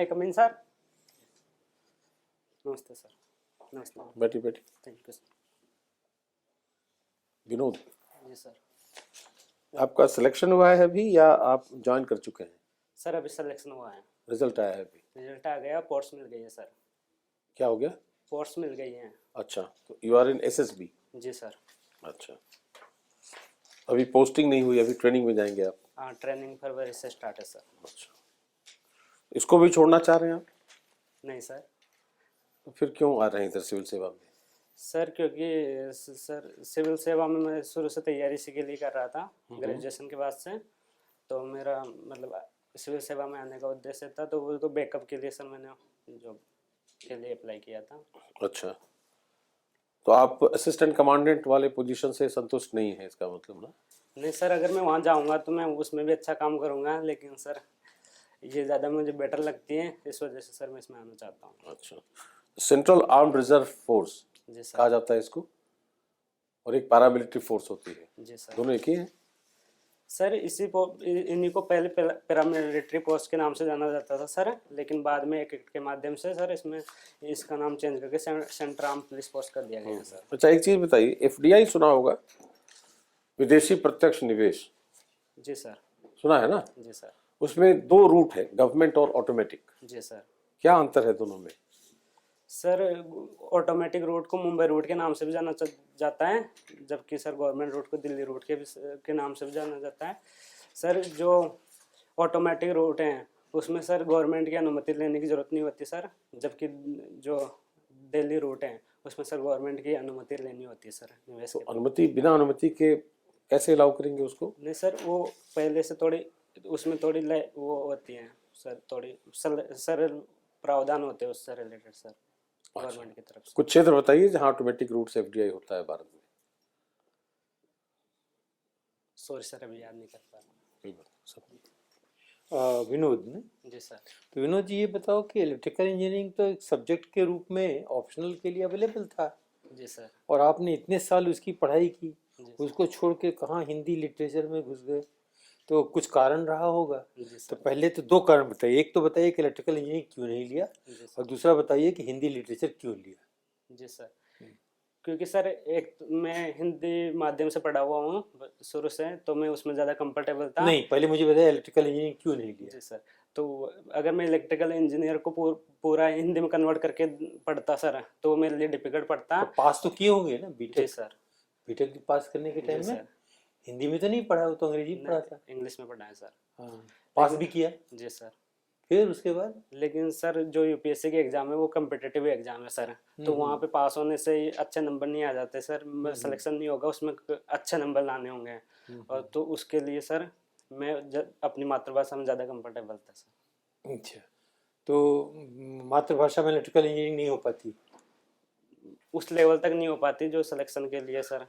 मैं कम इन सर। नमस्ते सर। नमस्ते। बैठी बैठी। Thank you sir. विनोद, जी सर। आपका सिलेक्शन हुआ है अभी या आप ज्वाइन कर चुके हैं? सर अभी सिलेक्शन हुआ है। रिजल्ट आया है अभी? रिजल्ट आ गया, पोस्ट मिल गई है सर। क्या हो गया? पोस्ट मिल गई है। अच्छा, तो यू आर इन एसएसबी? जी सर। अच्छा, अभी पोस्टिंग नहीं हुई, अभी ट्रेनिंग में जाएंगे आप? हाँ, ट्रेनिंग फरवरी से स्टार्ट है सर। अच्छा, इसको भी छोड़ना चाह रहे हैं आप? नहीं सर। तो फिर क्यों आ रहे हैं इधर सिविल सेवा में? सर क्योंकि सर सिविल सेवा में मैं शुरू से तैयारी इसी के लिए कर रहा था, ग्रेजुएशन के बाद से। तो मेरा मतलब सिविल सेवा में आने का उद्देश्य था, तो वो तो बैकअप के लिए सर मैंने जॉब के लिए अप्लाई किया था। अच्छा, तो आप असिस्टेंट कमांडेंट वाले पोजीशन से संतुष्ट नहीं है इसका मतलब ना? नहीं सर, अगर मैं वहाँ जाऊँगा तो मैं उसमें भी अच्छा काम करूँगा, लेकिन सर ये ज़्यादा मुझे बेटर लगती है, इस वजह से सर मैं इसमें आना चाहता हूँ। अच्छा, सेंट्रल आर्म्ड रिजर्व फोर्स जी सर। कहा जाता है इसको, और एक पैरामिलिट्री फोर्स होती है। जी सर। दोनों एक ही हैं? सर इन्हीं को पहले पैरामिलिट्री पोस्ट के नाम से जाना जाता था सर, लेकिन बाद में एक एक्ट के माध्यम से सर इसमें इसका नाम चेंज करके सेंट्रल आर्म पुलिस फोर्स कर दिया गया है सर। अच्छा, एक चीज बताइए, एफडीआई सुना होगा, विदेशी प्रत्यक्ष निवेश? जी सर। सुना है ना? जी सर। उसमें दो रूट है, गवर्नमेंट और ऑटोमेटिक। जी सर। क्या अंतर है दोनों में? सर ऑटोमेटिक रूट को मुंबई रूट के नाम से भी जाना जाता है, जबकि सर गवर्नमेंट रूट को दिल्ली रूट के नाम से भी जाना जाता है। सर जो ऑटोमेटिक रूट हैं उसमें सर गवर्नमेंट की अनुमति लेने की ज़रूरत नहीं होती सर, जबकि जो दिल्ली रूट हैं उसमें सर गवर्नमेंट की अनुमति लेनी होती है सर निवेश तो के। अनुमति, बिना अनुमति के कैसे अलाउ करेंगे उसको? नहीं सर, वो पहले से थोड़ी उसमें थोड़ी वो होती हैं सर, थोड़ी सरल प्रावधान होते हैं उससे रिलेटेड सर, गवर्नमेंट की तरफ से। कुछ क्षेत्र बताइए जहाँ ऑटोमेटिक रूट से एफडीआई होता है भारत में। सॉरी सर, अभी याद नहीं कर पा सब विनोद ने। जी सर। तो विनोद जी ये बताओ कि इलेक्ट्रिकल इंजीनियरिंग तो एक सब्जेक्ट के रूप में ऑप्शनल के लिए अवेलेबल था, जी सर। और आपने इतने साल उसकी पढ़ाई की, जी उसको छोड़ के कहाँ हिंदी लिटरेचर में घुस गए? तो कुछ कारण रहा होगा। जी तो सर। पहले तो दो कारण बताइए, एक तो बताइए कि इलेक्ट्रिकल इंजीनियरिंग क्यों नहीं लिया, जी और सर। दूसरा बताइए कि हिंदी लिटरेचर क्यों लिया। जी सर। क्योंकि सर एक मैं हिंदी माध्यम से पढ़ा हुआ हूँ शुरू से, तो मैं उसमें ज़्यादा कंफर्टेबल था। नहीं, पहले मुझे बताइए इलेक्ट्रिकल इंजीनियरिंग क्यों नहीं लिया। जी सर। तो अगर मैं इलेक्ट्रिकल इंजीनियर को पूरा हिंदी में कन्वर्ट करके पढ़ता सर, तो वो मेरे लिए डिफिकल्ट पड़ता। तो पास तो किए होंगे ना जी बीटेक? सर। बीटेक पास करने के जी टाइम में सर। हिंदी में तो नहीं पढ़ा, वो तो अंग्रेजी में पढ़ा था। इंग्लिश में पढ़ा है सर। हाँ, पास भी किया। जी सर। फिर उसके बाद लेकिन सर जो यूपीएससी के एग्जाम है वो कम्पिटिटिव एग्जाम है सर, तो वहाँ पे पास होने से ही अच्छे नंबर नहीं आ जाते सर, सिलेक्शन नहीं होगा उसमें, अच्छे नंबर लाने होंगे। और तो उसके लिए सर मैं अपनी मातृभाषा में ज़्यादा कंफर्टेबल था सर। अच्छा, तो मातृभाषा में इलेक्ट्रिकल इंजीनियरिंग नहीं हो पाती? उस लेवल तक नहीं हो पाती जो सिलेक्शन के लिए सर।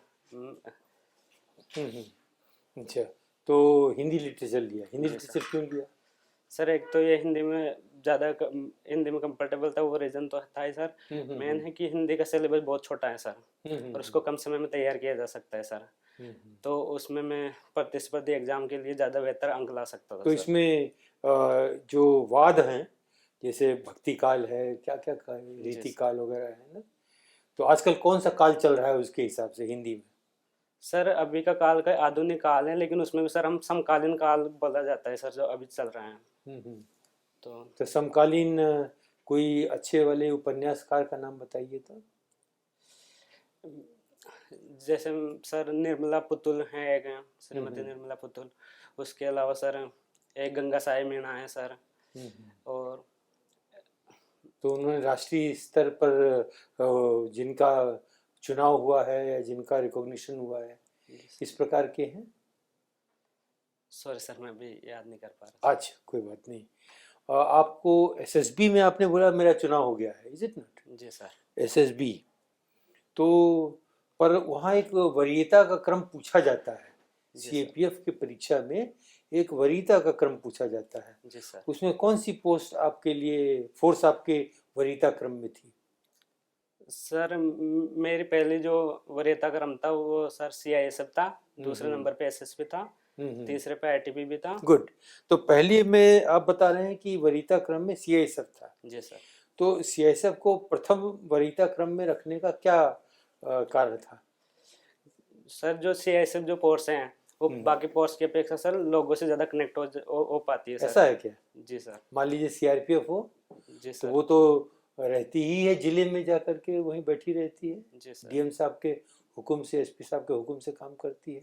अच्छा, तो हिंदी लिटरेचर लिया। हिंदी लिटरेचर क्यों लिया? सर एक तो ये हिंदी में ज़्यादा हिंदी में कंफर्टेबल था, वो रीज़न तो था ही सर। मेन है कि हिंदी का सिलेबस बहुत छोटा है सर, और उसको कम समय में तैयार किया जा सकता है सर। तो उसमें मैं प्रतिस्पर्धी एग्जाम के लिए ज़्यादा बेहतर अंक ला सकता था तो सर। इसमें जो वाद हैं, जैसे भक्ति काल है, क्या क्या रीति काल वगैरह है ना, तो आजकल कौन सा काल चल रहा है उसके हिसाब से हिंदी में? सर अभी का काल का आधुनिक काल है, लेकिन उसमें भी सर हम समकालीन काल बोला जाता है सर, जो अभी चल रहा है। तो समकालीन कोई अच्छे वाले उपन्यासकार का नाम बताइए तो। जैसे सर निर्मला पुतुल है एक, श्रीमती निर्मला पुतुल। उसके अलावा सर एक गंगा साई मीणा है सर। और तो उन्होंने राष्ट्रीय स्तर पर जिनका चुनाव हुआ है या जिनका रिकॉग्निशन हुआ है, किस प्रकार के हैं? सॉरी सर, मैं अभी याद नहीं कर पा रहा। अच्छा, कोई बात नहीं। आपको एसएसबी में आपने बोला मेरा चुनाव हो गया है, इज इट नॉट? जी सर। एसएसबी तो, पर वहाँ एक वरीयता का क्रम पूछा जाता है। सीएपीएफ की परीक्षा में एक वरीयता का क्रम पूछा जाता है। जी सर। उसमें कौन सी पोस्ट आपके लिए, फोर्स आपके वरीयता क्रम में थी? सर मेरी पहली जो वरीयता क्रम था वो सर CISF था, दूसरे नंबर पे SSP था, तीसरे पे ITP भी था। गुड। तो पहली में आप बता रहे हैं कि वरीयता क्रम में CISF था, जी सर। तो CISF को प्रथम वरीयता क्रम में रखने का क्या कारण था? सर जो CISF जो पोर्स हैं वो बाकी पोर्स की अपेक्षा सर लोगों से ज़्यादा कनेक्ट हो पाती है सर। ऐसा है क्या? जी सर। मान लीजिए CRPF हो जी तो सर। वो तो रहती ही है जिले में जा करके, वहीं बैठी रहती है, जी सर। DM साहब के हुक्म से, SP साहब के हुक्म से काम करती है,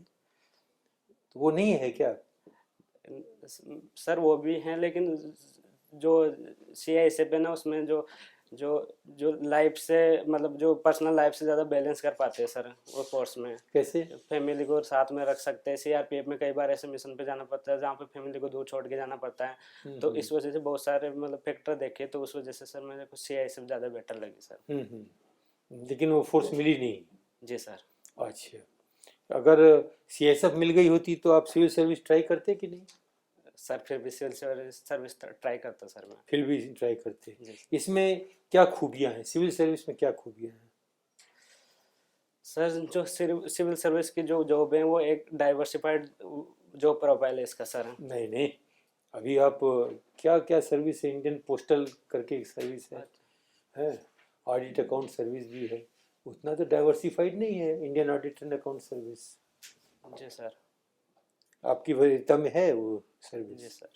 तो वो नहीं है क्या? सर वो भी हैं लेकिन जो CISF है ना उसमें जो जो जो लाइफ से मतलब जो पर्सनल लाइफ से ज़्यादा बैलेंस कर पाते हैं सर वो फोर्स में। कैसे? फैमिली को साथ में रख सकते हैं। CRPF में कई बार ऐसे मिशन पे जाना पड़ता है जहाँ पे फैमिली को दूर छोड़ के जाना पड़ता है, तो इस वजह से बहुत सारे मतलब फैक्टर देखे, तो उस वजह से सर मेरे को CISF ज़्यादा बेटर लगी सर। लेकिन वो फोर्स मिली नहीं। जी सर। अच्छा, अगर CISF मिल गई होती तो आप सिविल सर्विस ट्राई करते कि नहीं? सर फिर भी सिविल सर्विस ट्राई करता सर मैं। फिर भी ट्राई करते। जी इसमें क्या खूबियां हैं, सिविल सर्विस में क्या खूबियां हैं? सर जो सिविल सर्विस की जो जॉब है वो एक डाइवर्सिफाइड जॉब प्रोफाइल है इसका सर। नहीं नहीं, अभी आप क्या क्या सर्विस है, इंडियन पोस्टल करके एक सर्विस है, ऑडिट अकाउंट सर्विस भी है, उतना तो डाइवर्सिफाइड नहीं है Indian audit and account service. जी सर। आपकी वरीयता में है वो जी सर्विस? सर।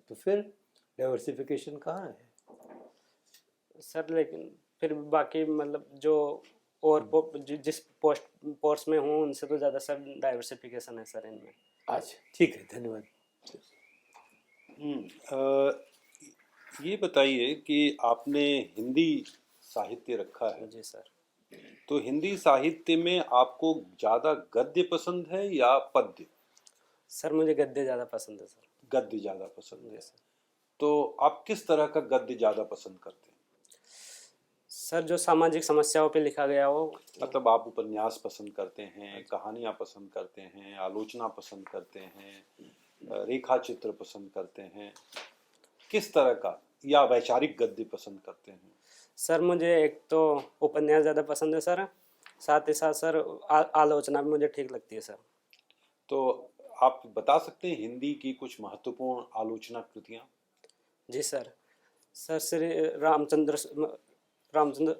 तो फिर डाइवर्सिफिकेशन कहाँ है? सर लेकिन फिर भी बाकी मतलब जो और जिस पोस्ट में हूँ उनसे तो ज़्यादा सर डाइवर्सिफिकेशन है सर इनमें। अच्छा ठीक है, धन्यवाद। ये बताइए कि आपने हिंदी साहित्य रखा है, जी सर। तो हिंदी साहित्य में आपको ज़्यादा गद्य पसंद है या पद्य? सर मुझे गद्य ज़्यादा पसंद है सर। गद्य ज़्यादा पसंद जी है। सर। तो आप किस तरह का गद्य ज़्यादा पसंद करते हैं? सर जो सामाजिक समस्याओं पे लिखा गया हो। मतलब आप उपन्यास पसंद करते हैं, कहानियाँ पसंद करते हैं, आलोचना पसंद करते हैं, रेखा चित्र पसंद करते हैं, किस तरह का, या वैचारिक गद्य पसंद करते हैं? सर मुझे एक तो उपन्यास ज़्यादा पसंद है सर, साथ ही साथ सर आलोचना भी मुझे ठीक लगती है सर। तो आप बता सकते हैं हिंदी की कुछ महत्वपूर्ण आलोचना कृतियाँ? जी सर। सर श्री रामचंद्र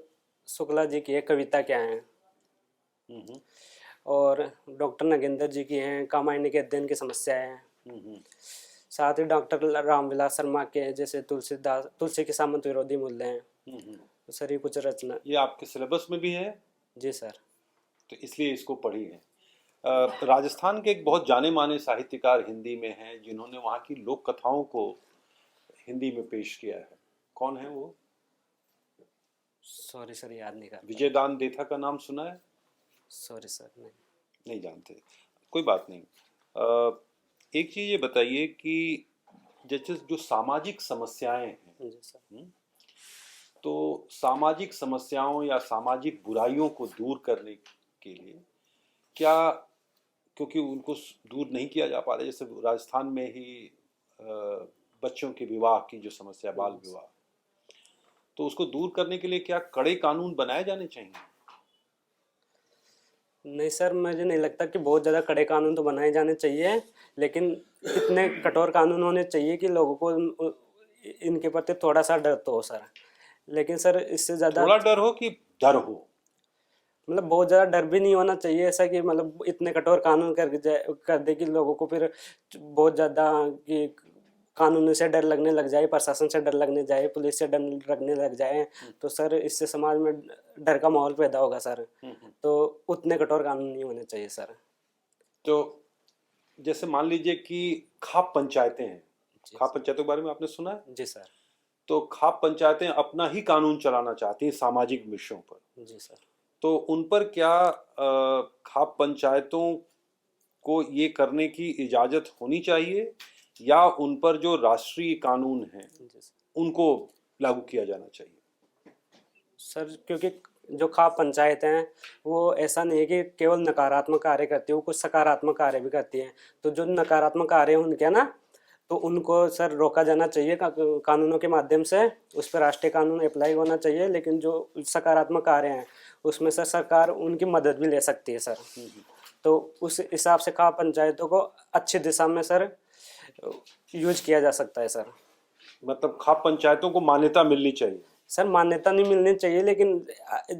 शुक्ला जी की एक कविता क्या है, और डॉक्टर नगेंद्र जी की हैं कामायनी के अध्ययन की समस्याएं। साथ ही डॉक्टर रामविलास शर्मा के जैसे तुलसी के सामंत विरोधी मूल्य हैं। तो सर ये कुछ रचना। ये आपके सिलेबस में भी है? जी सर। तो इसलिए इसको पढ़ी है। राजस्थान के एक बहुत जाने माने साहित्यकार हिंदी में हैं जिन्होंने वहाँ की लोक कथाओं को हिंदी में पेश किया है, कौन है वो? सॉरी सर याद नहीं कर। विजयदान देथा का नाम सुना है? सॉरी सर नहीं। नहीं जानते, कोई बात नहीं। एक चीज़ ये बताइए कि जैसे जो सामाजिक समस्याएं हैं, जी सर। तो सामाजिक समस्याओं या सामाजिक बुराइयों को दूर करने के लिए क्या, क्योंकि उनको दूर नहीं किया जा पा रहा, जैसे राजस्थान में ही बच्चों के विवाह की जो समस्या, बाल विवाह, तो उसको दूर करने के लिए क्या कड़े कानून बनाए जाने चाहिए? नहीं सर, मुझे नहीं लगता कि बहुत ज़्यादा कड़े कानून तो बनाए जाने चाहिए, लेकिन इतने कठोर कानून होने चाहिए कि लोगों को इनके प्रति थोड़ा सा डर तो हो सर। लेकिन सर इससे ज़्यादा थोड़ा डर हो कि डर हो? मतलब बहुत ज़्यादा डर भी नहीं होना चाहिए ऐसा कि मतलब इतने कठोर कानून कर दे कि लोगों को फिर बहुत ज़्यादा कि कानून से डर लगने लग जाए, प्रशासन से डर लगने जाए, पुलिस से डर लगने लग जाए, तो सर इससे समाज में डर का माहौल पैदा होगा सर। तो उतने कठोर कानून नहीं होने चाहिए सर। तो जैसे मान लीजिए कि खाप पंचायतें हैं, खाप पंचायतों के बारे में आपने सुना है? जी सर। तो खाप पंचायतें अपना ही कानून चलाना चाहती हैं सामाजिक विषयों पर, जी सर। तो उन पर क्या खाप पंचायतों को ये करने की इजाज़त होनी चाहिए, या उन पर जो राष्ट्रीय कानून हैं उनको लागू किया जाना चाहिए? सर क्योंकि जो खाप पंचायत हैं वो ऐसा नहीं है कि केवल नकारात्मक कार्य करती है, वो कुछ सकारात्मक कार्य भी करती हैं। तो जो नकारात्मक कार्य हैं उनके ना, तो उनको सर रोका जाना चाहिए कानूनों के माध्यम से, उस पर राष्ट्रीय कानून अप्लाई होना चाहिए। लेकिन जो सकारात्मक कार्य हैं उसमें सर सरकार उनकी मदद भी ले सकती है सर। तो उस हिसाब से खाप पंचायतों को अच्छी दिशा में सर यूज किया जा सकता है सर। मतलब खाप पंचायतों को मान्यता मिलनी चाहिए। सर मान्यता नहीं मिलनी चाहिए, लेकिन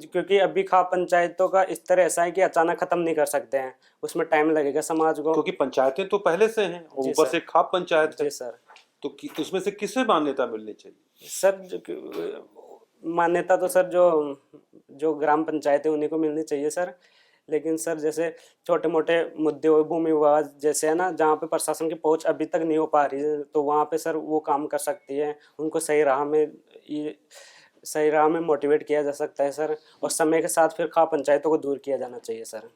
क्योंकि अभी खाप पंचायतों का स्तर ऐसा है कि अचानक खत्म नहीं कर सकते हैं, उसमें टाइम लगेगा समाज को। क्योंकि पंचायतें तो पहले से हैं और जी ऊपर सर। से खाप पंचायत है, जी सर। तो उसमें से किसे मान्यता मिलनी चाहिए? सर मान्यता तो सर जो जो ग्राम पंचायत है उन्हीं को मिलनी चाहिए सर। लेकिन सर जैसे छोटे मोटे मुद्दे हो, भूमि विवाद जैसे है ना, जहाँ पे प्रशासन की पहुंच अभी तक नहीं हो पा रही है, तो वहाँ पे सर वो काम कर सकती है, उनको सही राह में मोटिवेट किया जा सकता है सर। और समय के साथ फिर खाप पंचायतों को दूर किया जाना चाहिए सर।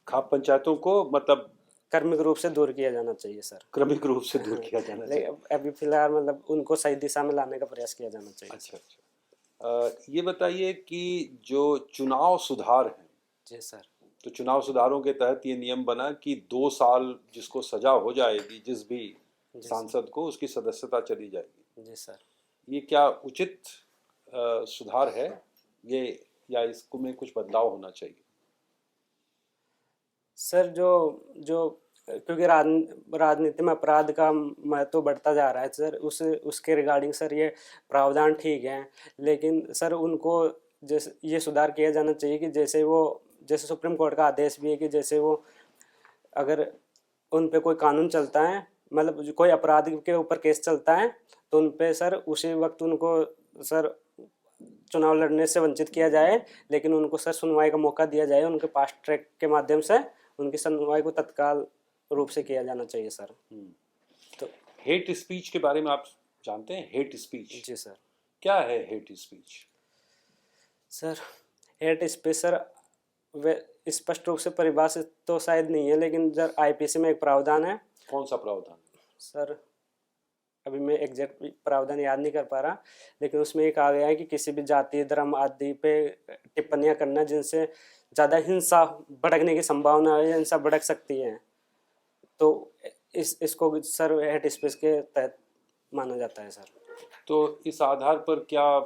खाप पंचायतों को मतलब क्रमिक रूप से दूर किया जाना चाहिए सर। क्रमिक रूप से दूर किया जाना चाहिए। लेकिन अभी फिलहाल मतलब उनको सही दिशा में लाने का प्रयास किया जाना चाहिए। अच्छा अच्छा। ये बताइए कि जो चुनाव सुधार हैं, जी सर। तो चुनाव सुधारों के तहत ये नियम बना कि 2 साल जिसको सजा हो जाएगी, जिस भी सांसद को, उसकी सदस्यता चली जाएगी। जी सर। ये क्या उचित सुधार है ये, या इसको में कुछ बदलाव होना चाहिए? सर जो क्योंकि राजनीति में अपराध का महत्व बढ़ता जा रहा है सर, उसके रिगार्डिंग सर ये प्रावधान ठीक है। लेकिन सर उनको जैसे ये सुधार किया जाना चाहिए कि जैसे सुप्रीम कोर्ट का आदेश भी है कि जैसे वो अगर उन पे कोई कानून चलता है, मतलब कोई अपराध के ऊपर केस चलता है, तो उन पे सर उसी वक्त उनको सर चुनाव लड़ने से वंचित किया जाए, लेकिन उनको सर सुनवाई का मौका दिया जाए, उनके फास्ट ट्रैक के माध्यम से उनकी सुनवाई को तत्काल रूप से किया जाना चाहिए सर। तो हेट स्पीच के बारे में आप जानते हैं? हेट स्पीच जी सर। क्या है hate speech? Sir hate speech sir वे स्पष्ट रूप से परिभाषित तो शायद नहीं है, लेकिन सर आईपीसी में एक प्रावधान है। कौन सा प्रावधान? सर अभी मैं एग्जैक्ट प्रावधान याद नहीं कर पा रहा, लेकिन उसमें एक आ गया है कि किसी भी जाति धर्म आदि पे टिप्पणियां करना जिनसे ज़्यादा हिंसा भड़कने की संभावना है, हिंसा भड़क सकती है, तो इसको सर हेट स्पीच के तहत माना जाता है सर। तो इस आधार पर क्या,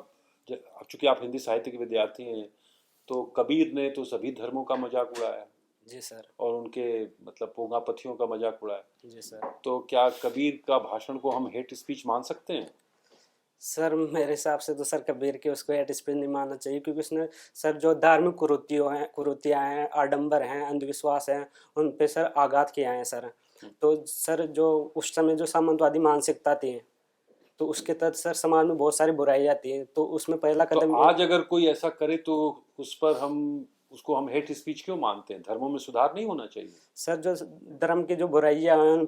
चूंकि आप हिंदी साहित्य के विद्यार्थी हैं, तो कबीर ने तो सभी धर्मों का मजाक उड़ाया। जी सर। और उनके मतलब पोंगापथियों का मजाक उड़ाया। जी सर। तो क्या कबीर का भाषण को हम हेट स्पीच मान सकते हैं? सर मेरे हिसाब से तो सर कबीर के उसको हेट स्पीच नहीं मानना चाहिए, क्योंकि उसने सर जो धार्मिक कुरीतियाँ हैं, आडंबर हैं, अंधविश्वास हैं, उन पे सर आघात किया है सर। तो सर जो उस समय जो सामंतवादी मानसिकता थी, तो उसके तहत सर समाज में बहुत सारी बुराइयाँ थी, तो उसमें पहला कदम तो आज अगर कोई ऐसा करे तो उस पर उसको हम हेट स्पीच क्यों मानते हैं? धर्मों में सुधार नहीं होना चाहिए? सर जो धर्म की जो बुराइयाँ हैं उन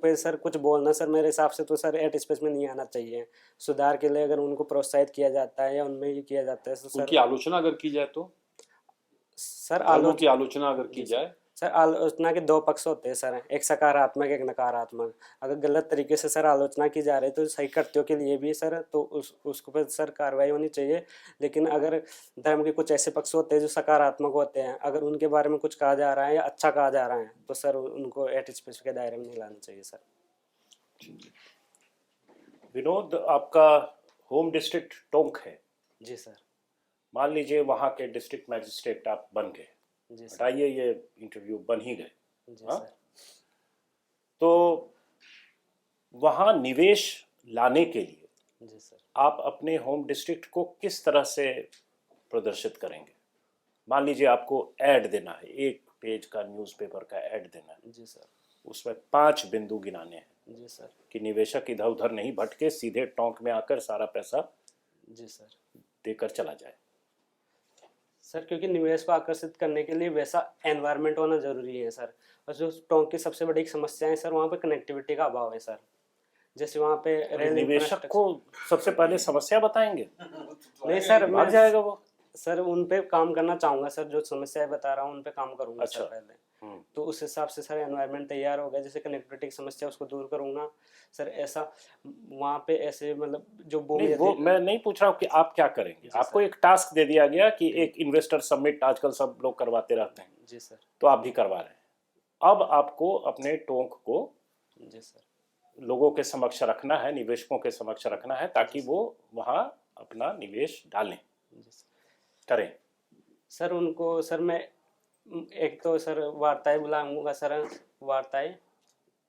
पे सर कुछ बोलना सर मेरे हिसाब से तो सर हेट स्पीच में नहीं आना चाहिए। सुधार के लिए अगर उनको प्रोत्साहित किया जाता है या उनमें ये किया जाता है तो सर उनकी आलोचना अगर की जाए तो, सर धर्मों की आलोचना अगर की जाए। सर आलोचना के 2 पक्ष होते हैं सर, एक सकारात्मक एक नकारात्मक। अगर गलत तरीके से सर आलोचना की जा रही है तो सही कृत्यों के लिए भी सर तो उसको पर सर कार्रवाई होनी चाहिए। लेकिन अगर धर्म के कुछ ऐसे पक्ष होते हैं जो सकारात्मक होते हैं, अगर उनके बारे में कुछ कहा जा रहा है या अच्छा कहा जा रहा है, तो सर उनको हेट स्पीच के दायरे में नहीं लाना चाहिए सर। विनोद, आपका होम डिस्ट्रिक्ट टोंक है। जी सर। मान लीजिए वहाँ के डिस्ट्रिक्ट मैजिस्ट्रेट आप बन गए, हटाइए ये इंटरव्यू, बन ही गए। हाँ, तो वहाँ निवेश लाने के लिए जी सर आप अपने होम डिस्ट्रिक्ट को किस तरह से प्रदर्शित करेंगे? मान लीजिए आपको ऐड देना है, 1 पेज का न्यूज़पेपर का ऐड देना है। जी सर। उसमें 5 बिंदु गिनाने हैं। जी सर। कि निवेशक इधर उधर नहीं भटके, सीधे टोंक में आकर सारा पैसा जी सर देकर चला जाए। सर क्योंकि निवेश को आकर्षित करने के लिए वैसा एनवायरनमेंट होना जरूरी है सर। और जो टोंक की सबसे बड़ी समस्या है सर, वहाँ पे कनेक्टिविटी का अभाव है सर। जैसे वहाँ पे रेल निवेशक को सबसे पहले समस्या बताएंगे? नहीं सर, भाग जाएगा वो। सर उन पे काम करना चाहूँगा सर, जो समस्याएं बता रहा हूँ उन पे काम करूँगा अच्छा। सर पहले। तो उस हिसाब से सर एनवायरनमेंट तैयार हो गया, जैसे कनेक्टिविटी की समस्या उसको दूर करूँगा सर। ऐसा वहाँ पे ऐसे मतलब जो नहीं, वो मैं नहीं पूछ रहा हूँ कि आप क्या करेंगे। आपको एक टास्क दे दिया गया कि एक इन्वेस्टर समिट आजकल सब लोग करवाते रहते हैं। जी सर। तो आप भी करवा रहे हैं। अब आपको अपने टोंक को जी सर लोगों के समक्ष रखना है, निवेशकों के समक्ष रखना है, ताकि वो वहाँ अपना निवेश डालें, करें? सर उनको सर मैं एक तो सर वार्ताएं बुलाऊंगा सर, वार्ताएं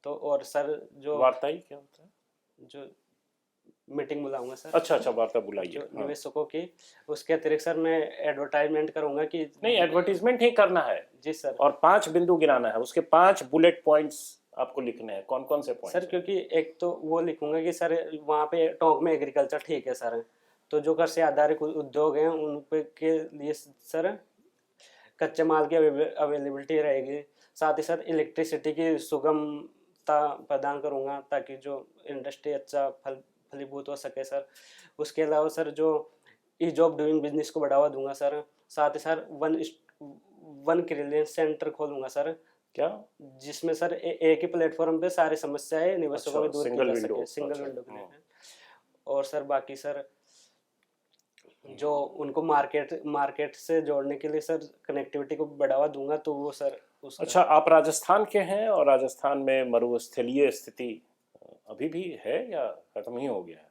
तो, और सर जो वार्ताई क्या होता है? जो मीटिंग बुलाऊंगा सर, अच्छा अच्छा, वार्ता बुलाइए। जो हाँ। निवेशकों की। उसके अतिरिक्त सर मैं एडवर्टाइजमेंट करूंगा कि नहीं, एडवर्टीजमेंट ही करना है जी सर। और 5 बिंदु गिनाना है, उसके 5 बुलेट पॉइंट्स आपको लिखने हैं। कौन कौन से पॉइंट्स? सर क्योंकि एक तो वो लिखूंगा कि सर वहाँ पे टोंक में एग्रीकल्चर ठीक है सर, तो जो कृषि से आधारित उद्योग हैं उन पे के लिए सर कच्चे माल की अवेलेबिलिटी रहेगी। साथ ही सर इलेक्ट्रिसिटी की सुगमता प्रदान करूंगा ताकि जो इंडस्ट्री अच्छा फलीभूत हो सके सर। उसके अलावा सर जो ईज ऑफ डूइंग बिजनेस को बढ़ावा दूंगा सर। साथ ही सर वन क्रिलेंस सेंटर खोलूंगा सर, क्या? जिसमें सर एक ही प्लेटफॉर्म पे सारी समस्याएं निवेशकों अच्छा, की दूर की single जा window, सके, सिंगल अच्छा, विंडो के लिए। हाँ। और सर बाकी सर जो उनको मार्केट से जोड़ने के लिए सर कनेक्टिविटी को बढ़ावा दूंगा, तो वो सर उसका। अच्छा, आप राजस्थान के हैं और राजस्थान में मरुस्थलीय स्थिति अभी भी है या खत्म ही हो गया है?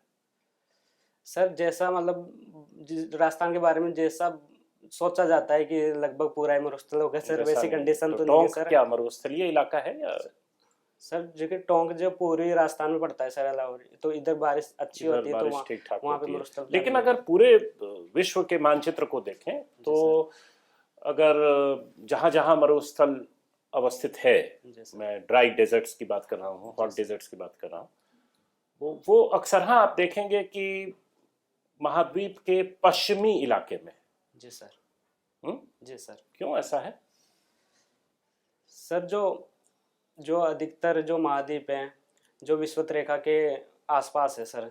सर जैसा मतलब राजस्थान के बारे में जैसा सोचा जाता है कि लगभग पूरा ही मरुस्थल हो गया सर, वैसा वैसी नहीं। कंडीशन तो नहीं है टोंक सर। क्या मरुस्थलीय इलाका है या? सर जो कि टोंक जो पूरी राजस्थान में पड़ता है सर अलाउरी, तो इधर बारिश अच्छी इधर होती है तो बारिश ठीक ठाक वहाँ पे होती है। मरुस्थल। लेकिन अगर पूरे विश्व के मानचित्र को देखें तो अगर जहाँ जहाँ मरुस्थल अवस्थित है, मैं ड्राई डेजर्ट्स की बात कर रहा हूँ, हॉट डेजर्ट्स की बात कर रहा हूँ, वो अक्सर हाँ आप देखेंगे कि महाद्वीप के पश्चिमी इलाके में। जी सर। हम्म? जी सर। क्यों ऐसा है? सर जो अधिकतर जो महाद्वीप हैं जो विषुवत रेखा के आसपास है सर,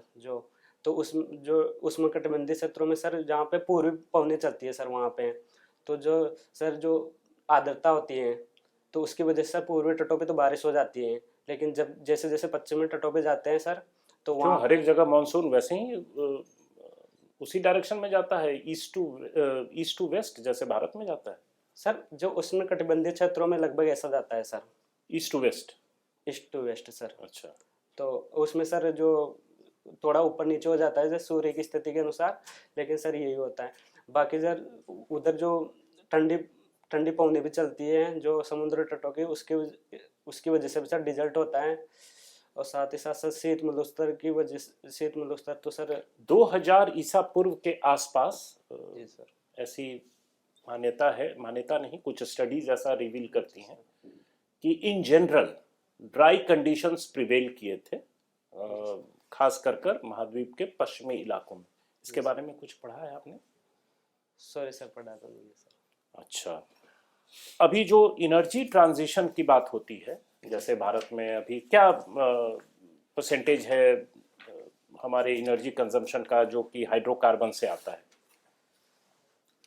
तो उष्णकटिबंधीय क्षेत्रों में सर जहाँ पे पूर्वी पवनें चलती है सर, वहाँ पे तो जो आर्द्रता होती है तो उसकी वजह से सर पूर्वी तटों पे तो बारिश हो जाती है, लेकिन जब जैसे जैसे पश्चिमी तटों पे जाते हैं सर तो क्यों वहाँ हर एक जगह मानसून वैसे ही उसी डायरेक्शन में जाता है, ईस्ट टू वेस्ट, जैसे भारत में जाता है? सर जो उष्णकटिबंधीय क्षेत्रों में लगभग ऐसा जाता है sir, east to west. East to west sir. अच्छा। तो उसमें सर जो थोड़ा ऊपर नीचे हो जाता है जैसे सूर्य की स्थिति के अनुसार, लेकिन सर यही होता है। बाकी सर उधर जो ठंडी पवनें भी चलती है जो समुद्र तटों की, उसकी वजह से भी सर डिजल्ट होता है। और साथ ही साथ सर शीत मरुस्थल तो सर 2000 ईसा पूर्व के आसपास जी सर। ऐसी मान्यता नहीं, कुछ स्टडीज ऐसा रिवील करती हैं कि in general dry conditions prevail किए थे, खास कर महाद्वीप के पश्चिमी इलाकों में। इसके बारे में कुछ पढ़ा है आपने? सॉरी सर, पढ़ा तो नहीं है सर। अच्छा, अभी जो एनर्जी ट्रांजिशन की बात होती है, जैसे भारत में अभी क्या परसेंटेज है हमारे एनर्जी कंजम्पशन का जो कि हाइड्रोकार्बन से आता है,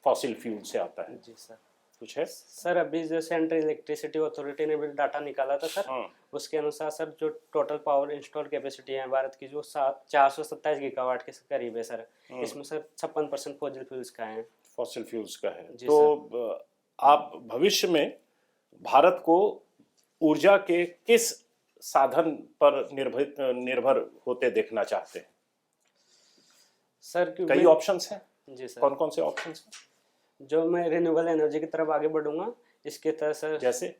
फॉसिल फ्यूल से आता है? जी सर। कुछ है सर अभी जो सेंट्रल इलेक्ट्रिसिटी अथॉरिटी ने भी डाटा निकाला था सर, उसके अनुसार सर जो टोटल पावर इंस्टॉल कैपेसिटी है भारत की जो 427 गीगावाट के करीब है सर, इसमें सर 56% फॉसिल फ्यूल्स का है। फॉसिल फ्यूल्स का है। तो आप भविष्य में भारत को ऊर्जा के किस साधन पर निर्भर होते देखना चाहते हैं? सर कई ऑप्शंस हैं। जी सर। कौन कौन से ऑप्शंस हैं? जो मैं रिन्यूएबल एनर्जी की तरफ आगे बढ़ूंगा, इसके तरह सर जैसे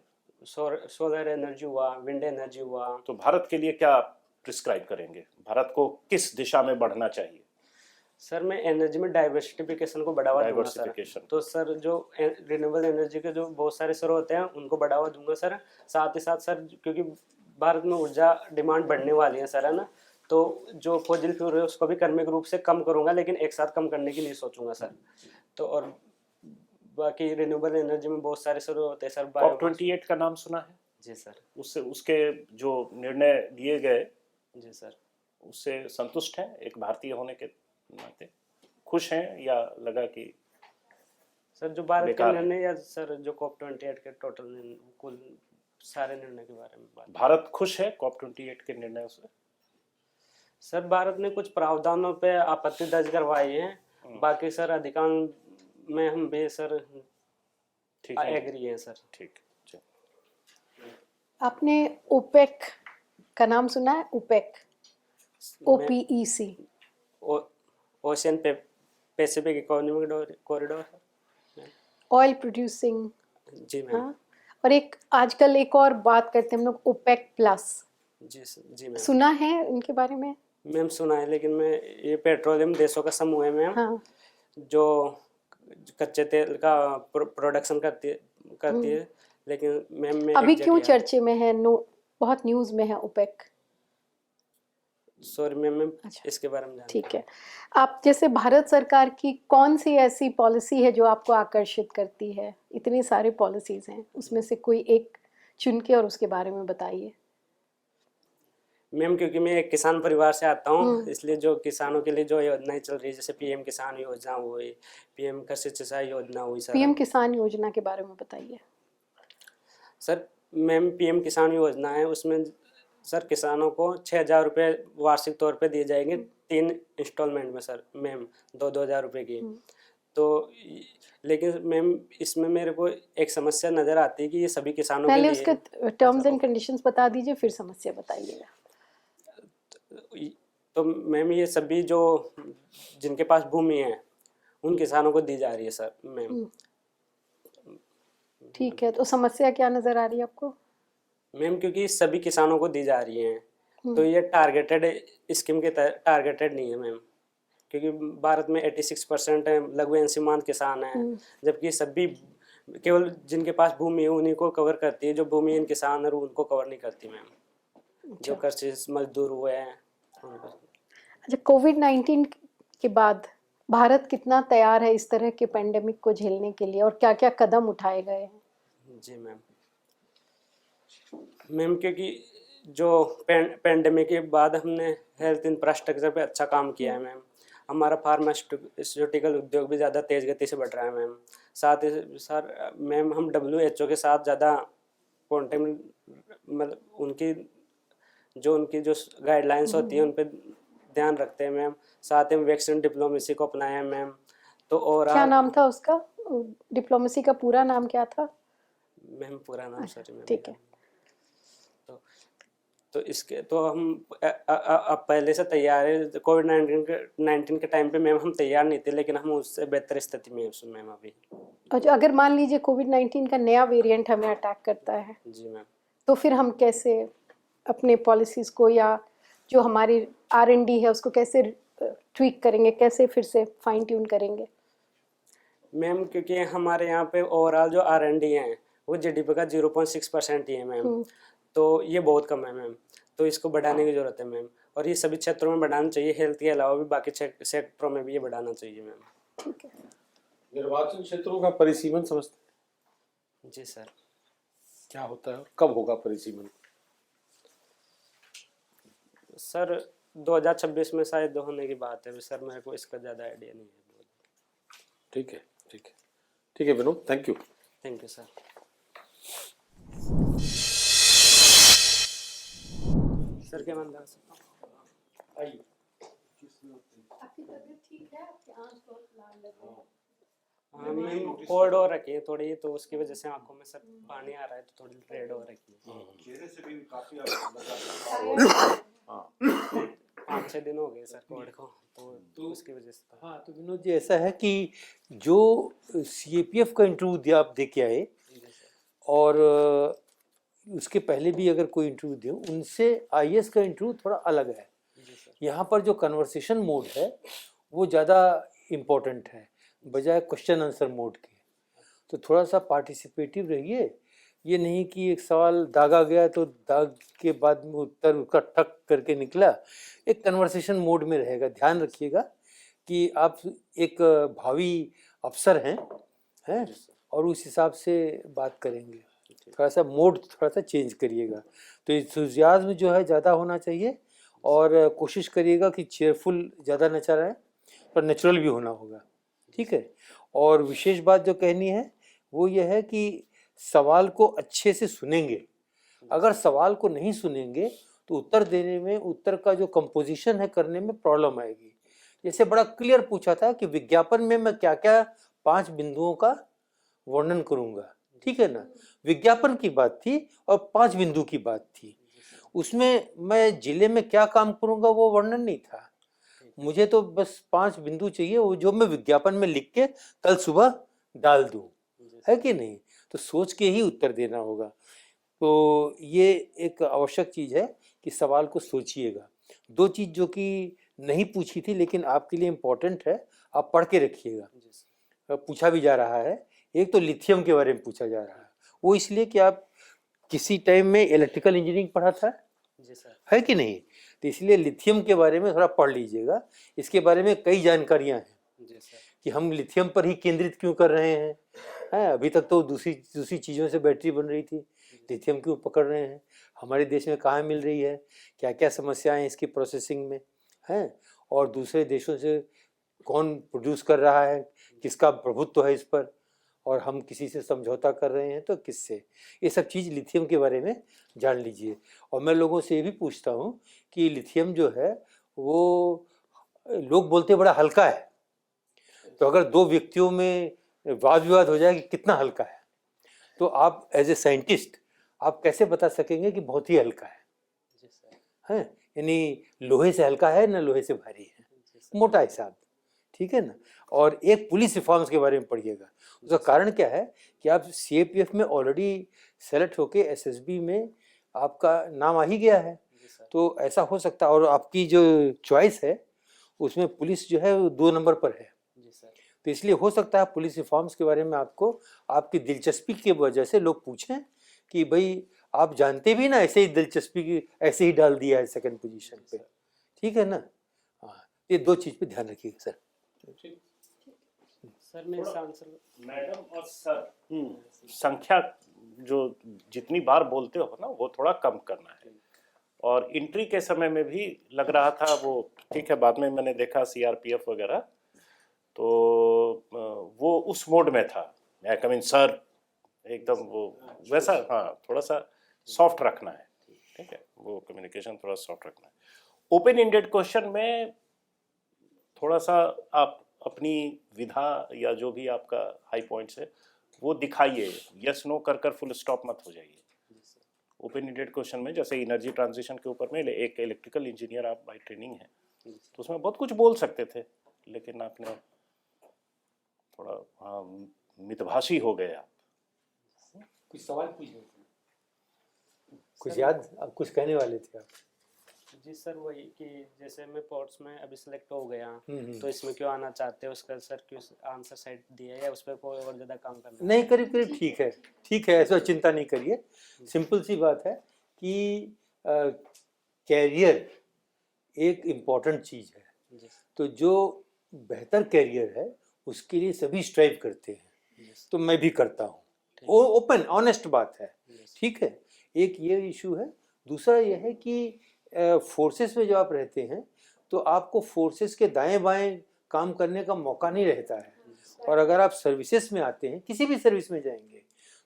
सोलर एनर्जी हुआ, विंड एनर्जी हुआ। तो भारत के लिए क्या प्रिस्क्राइब करेंगे? भारत को किस दिशा में बढ़ना चाहिए? सर मैं एनर्जी में डाइवर्सिफिकेशन को बढ़ावा दूंगा सर। तो सर जो रिन्यूएबल एनर्जी के जो बहुत सारे स्रोत हैं उनको बढ़ावा दूंगा सर। साथ ही साथ सर क्योंकि भारत में ऊर्जा डिमांड बढ़ने वाली है सर, है ना, तो जो फॉसिल फ्यूल है उसको भी क्रमिक रूप से कम करूंगा, लेकिन एक साथ कम करने की नहीं सोचूंगा सर। तो और बाकी रिन्यूएबल एनर्जी में बहुत सारे स्रोत होते हैं सर। COP28 का नाम सुना है? जी सर। उसके जो निर्णय लिए गए, जी सर, उससे संतुष्ट हैं एक भारतीय होने के नाते? खुश हैं या लगा कि सर जो भारत के निर्णय या सर जो COP28 के टोटल कुल सारे निर्णय के बारे में बात? भारत खुश है COP28 के निर्णयों से? सर भारत ने कुछ प्रावधानों पे आपत्ति दर्ज करवाई है, बाकी सर अधिकांश में हम भी सर ठीक है, एग्री है सर। ठीक। आपने ओपेक का नाम सुना है? OPEC, OPEC। Ocean Pacific economic corridor. Oil producing. जी मैम। हाँ, और एक आजकल एक और बात करते हैं हम लोग, OPEC प्लस। जी मैम। सुना है इनके बारे में? मैम सुना है, लेकिन मैं ये पेट्रोलियम देशों का समूह है मैम, हाँ। जो कच्चे तेल का प्रोडक्शन करती है। लेकिन मैम मैं अभी exact क्यों याद- चर्चे में है? बहुत न्यूज में है OPEC। सॉरी मैम, मैं अच्छा। इसके बारे में जानता ठीक है। आप जैसे भारत सरकार की कौन सी ऐसी पॉलिसी है जो आपको आकर्षित करती है? इतनी सारी पॉलिसीज हैं, उसमें से कोई एक चुन के और उसके बारे में बताइए। मैम, क्योंकि मैं एक किसान परिवार से आता हूँ, इसलिए जो किसानों के लिए जो योजनाएं चल रही है, जैसे PM किसान योजना हुई, PM कृषि सिंचाई योजना हुई सर। PM किसान योजना के बारे में बताइए। सर मैम, PM किसान योजना है, उसमें सर किसानों को 6,000 रुपये वार्षिक तौर पे दिए जाएंगे 3 इंस्टॉलमेंट में सर मैम, 2,000 रुपये की। तो लेकिन मैम इसमें मेरे को एक समस्या नज़र आती है कि ये सभी किसानों के पहले लिए। उसके टर्म्स एंड कंडीशंस बता दीजिए, फिर समस्या बताइएगा। तो मैम ये सभी जो जिनके पास भूमि है उन किसानों को दी जा रही है सर मैम। ठीक है, तो समस्या क्या नजर आ रही है आपको? मैम क्योंकि सभी किसानों को दी जा रही हैं, तो ये टारगेटेड स्कीम के तहत टारगेटेड नहीं है मैम, क्योंकि भारत में 86% लघु सीमांत किसान हैं, जबकि सभी केवल जिनके पास भूमि है उन्हीं को कवर करती है, जो भूमिहीन किसान है उनको कवर नहीं करती मैम। जो कृषि मजदूर हुए हैं उनको। अच्छा, कोविड-19 के बाद भारत कितना तैयार है इस तरह के पेंडेमिक को झेलने के लिए, और क्या क्या कदम उठाए गए हैं? जी मैम क्योंकि जो पेंडेमिक के बाद हमने हेल्थ इंफ्रास्ट्रक्चर पे अच्छा काम किया है मैम। हमारा फार्मास्यूटिकल उद्योग भी ज़्यादा तेज़ गति से बढ़ रहा है मैम। साथ ही सर मैम हम WHO के साथ ज़्यादा कॉन्टेक्ट, मतलब उनकी जो गाइडलाइंस होती है उन पर ध्यान रखते हैं मैम। साथ ही हम वैक्सीन डिप्लोमेसी को अपनाए हैं मैम। तो और क्या नाम था उसका? डिप्लोमेसी का पूरा नाम क्या था? मैम पूरा नाम सॉरी मैम। ठीक है। तो इसके तो हम अब पहले से तैयार है। कोविड-19 के टाइम पे मैम हम तैयार नहीं थे, लेकिन हम उससे बेहतर स्थिति में हैं मैम अभी। अच्छा, अगर मान लीजिए कोविड-19 का नया वेरिएंट हमें अटैक करता है, जी मैम, तो फिर हम कैसे अपने पॉलिसीज को या जो हमारी R&D है उसको कैसे ट्वीक करेंगे, कैसे फिर से फाइन ट्यून करेंगे? मैम क्योंकि हमारे यहाँ पे ओवरऑल जो R&D हैं वो GDP का 0.6% ही है मैम, तो ये बहुत कम है मैम। तो इसको बढ़ाने की ज़रूरत है मैम, और ये सभी क्षेत्रों में बढ़ाना चाहिए। हेल्थ के अलावा भी बाकी सेक्टरों में भी ये बढ़ाना चाहिए मैम। ठीक है। निर्वाचन क्षेत्रों का परिसीमन समझते हैं? जी सर। क्या होता है और कब होगा परिसीमन? सर 2026 में शायद होने की बात है सर, मेरे को इसका ज़्यादा आइडिया नहीं है। ठीक है, ठीक है, ठीक है Vinod, thank you. Thank you sir. Sir क्या मानता है? आपकी तबीयत ठीक है? आपकी आंख बहुत लाल लग रही है। हाँ मैम, कोल्ड हो रखी है थोड़ी, तो उसकी वजह से आंखों में सर पानी आ रहा है, तो थोड़ी रेड हो रखी है। चेहरे से भी काफी 5-6 दिन हो गए सर कोल्ड को, तो उसकी वजह से। हाँ, तो विनोद जी ऐसा है कि जो CAPF का इंटरव्यू दिया आप दे के आए, और उसके पहले भी अगर कोई इंटरव्यू दे, उनसे IAS का इंटरव्यू थोड़ा अलग है। यहाँ पर जो कन्वर्सेशन मोड है वो ज़्यादा इम्पोर्टेंट है बजाय क्वेश्चन आंसर मोड के। तो थोड़ा सा पार्टिसिपेटिव रहिए, ये नहीं कि एक सवाल दागा गया तो दाग के बाद में उत्तर उसका ठक करके निकला। एक कन्वर्सेशन मोड में रहेगा। ध्यान रखिएगा कि आप एक भावी अफसर हैं और उस हिसाब से बात करेंगे। थोड़ा सा मोड थोड़ा सा चेंज करिएगा। तो इंथुजियाज्म जो है ज़्यादा होना चाहिए, और कोशिश करिएगा कि चेयरफुल ज़्यादा न चलाएं, पर नेचुरल भी होना होगा। ठीक है। और विशेष बात जो कहनी है वो ये है कि सवाल को अच्छे से सुनेंगे। अगर सवाल को नहीं सुनेंगे तो उत्तर देने में, उत्तर का जो कंपोजिशन है करने में प्रॉब्लम आएगी। जैसे बड़ा क्लियर पूछा था कि विज्ञापन में मैं क्या क्या 5 बिंदुओं का वर्णन करूंगा, ठीक है ना। विज्ञापन की बात थी और 5 बिंदु की बात थी। उसमें मैं जिले में क्या काम करूंगा वो वर्णन नहीं था। मुझे तो बस 5 बिंदु चाहिए, वो जो मैं विज्ञापन में लिख के कल सुबह डाल दूं, है कि नहीं? तो सोच के ही उत्तर देना होगा। तो ये एक आवश्यक चीज़ है कि सवाल को सोचिएगा। 2 चीज़ जो कि नहीं पूछी थी लेकिन आपके लिए इम्पोर्टेंट है, आप पढ़ के रखिएगा। पूछा भी जा रहा है। एक तो लिथियम के बारे में पूछा जा रहा है, वो इसलिए कि आप किसी टाइम में इलेक्ट्रिकल इंजीनियरिंग पढ़ा था, जी सर। है कि नहीं? तो इसलिए लिथियम के बारे में थोड़ा पढ़ लीजिएगा। इसके बारे में कई जानकारियां हैं जी सर। कि हम लिथियम पर ही केंद्रित क्यों कर रहे हैं। अभी तक तो दूसरी चीज़ों से बैटरी बन रही थी, लिथियम क्यों पकड़ रहे हैं, हमारे देश में कहाँ मिल रही है, क्या क्या समस्याएं हैं इसकी प्रोसेसिंग में, हैं, और दूसरे देशों से कौन प्रोड्यूस कर रहा है, किसका प्रभुत्व है इस पर, और हम किसी से समझौता कर रहे हैं तो किससे। ये सब चीज़ लिथियम के बारे में जान लीजिए। और मैं लोगों से ये भी पूछता हूँ कि लिथियम जो है वो लोग बोलते बड़ा हल्का है, तो अगर 2 व्यक्तियों में वाद विवाद हो जाए कि कितना हल्का है, तो आप एज ए साइंटिस्ट आप कैसे बता सकेंगे कि बहुत ही हल्का है? जी सर। हैं, यानी लोहे से हल्का है ना लोहे से भारी है, जी सर। मोटा हिसाब, ठीक है ना? और एक पुलिस रिफॉर्म्स के बारे में पढ़िएगा। उसका कारण क्या है कि आप सीएपीएफ में ऑलरेडी सेलेक्ट होके एसएसबी में आपका नाम आ ही गया है, जी सर। तो ऐसा हो सकता है। और आपकी जो चॉइस है उसमें पुलिस जो है वो 2 नंबर पर है, जी सर। तो इसलिए हो सकता है पुलिस रिफॉर्म्स के बारे में आपको आपकी दिलचस्पी की वजह से लोग पूछें कि भाई आप जानते भी ना, ऐसे ही दिलचस्पी की ऐसे ही डाल दिया है सेकंड पोजीशन पे, ठीक है ना? हाँ, ये 2 चीज़ पे ध्यान रखिएगा सर। सर मैं इस आंसर मैडम और सर संख्या जो जितनी बार बोलते हो ना वो थोड़ा कम करना है। और एंट्री के समय में भी लग रहा था वो ठीक है, बाद में मैंने देखा सीआरपीएफ वगैरह, तो वो उस मोड में था, मैं कम इन सर, एकदम वो वैसा, हाँ थोड़ा सा सॉफ्ट रखना है, ठीक है, वो कम्युनिकेशन थोड़ा सॉफ्ट रखना है। ओपन एंडेड क्वेश्चन में थोड़ा सा आप अपनी विधा या जो भी आपका हाई पॉइंट्स है वो दिखाइए, यस नो कर फुल स्टॉप मत हो जाइए। ओपन एंडेड क्वेश्चन में जैसे एनर्जी ट्रांजिशन के ऊपर में एक इलेक्ट्रिकल इंजीनियर आप बाय ट्रेनिंग है, तो उसमें बहुत कुछ बोल सकते थे, लेकिन आपने थोड़ा हाँ मितभाषी हो गए आप। कुछ सवाल पूछे, कुछ याद, अब कुछ कहने वाले थे आप? जी सर वही कि जैसे मैं पोर्ट्स में अभी सिलेक्ट हो गया, तो इसमें क्यों आना चाहते हैं, उसका सर क्यों आंसर साइड दिया है या उस पर कोई और ज़्यादा काम करना नहीं, करीब करीब ठीक है, ठीक है, ऐसा चिंता नहीं करिए। सिंपल सी बात है कि कैरियर एक इम्पॉर्टेंट चीज़ है, जी तो जो बेहतर कैरियर है उसके लिए सभी स्ट्राइव करते हैं, तो मैं भी करता हूँ। वो ओपन ऑनेस्ट बात है, ठीक है। एक ये इशू है। दूसरा ये है कि फोर्सेस में जब आप रहते हैं तो आपको फोर्सेस के दाएं बाएं काम करने का मौका नहीं रहता है, और अगर आप सर्विसेज में आते हैं, किसी भी सर्विस में जाएंगे,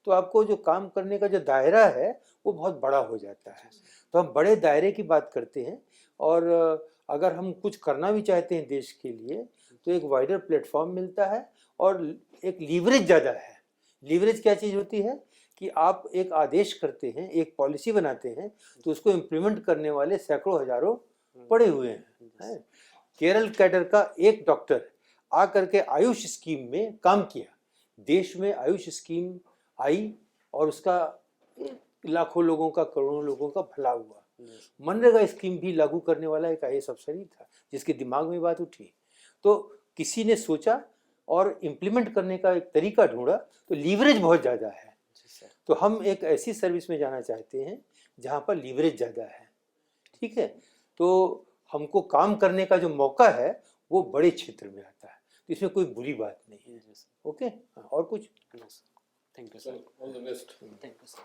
तो आपको जो काम करने का जो दायरा है वो बहुत बड़ा हो जाता है। तो हम बड़े दायरे की बात करते हैं, और अगर हम कुछ करना भी चाहते हैं देश के लिए तो एक वाइडर प्लेटफॉर्म मिलता है, और एक लीवरेज ज़्यादा है। लीवरेज क्या चीज़ होती है कि आप एक आदेश करते हैं, एक पॉलिसी बनाते हैं, तो उसको इम्प्लीमेंट करने वाले सैकड़ों हजारों पड़े हुए हैं। केरल कैडर का एक डॉक्टर आकर के आयुष स्कीम में काम किया, देश में आयुष स्कीम आई और उसका लाखों लोगों का, करोड़ों लोगों का भला हुआ। मनरेगा स्कीम भी लागू करने वाला एक आईएएस अफसर ही था जिसके दिमाग में बात उठी, तो किसी ने सोचा और इम्प्लीमेंट करने का एक तरीका ढूंढा, तो लीवरेज बहुत ज़्यादा है। तो हम एक ऐसी सर्विस में जाना चाहते हैं जहाँ पर लीवरेज ज़्यादा है, ठीक है। तो हमको काम करने का जो मौका है वो बड़े क्षेत्र में आता है, तो इसमें कोई बुरी बात नहीं है। ओके, और कुछ? Thank you sir. All the best. Thank you sir.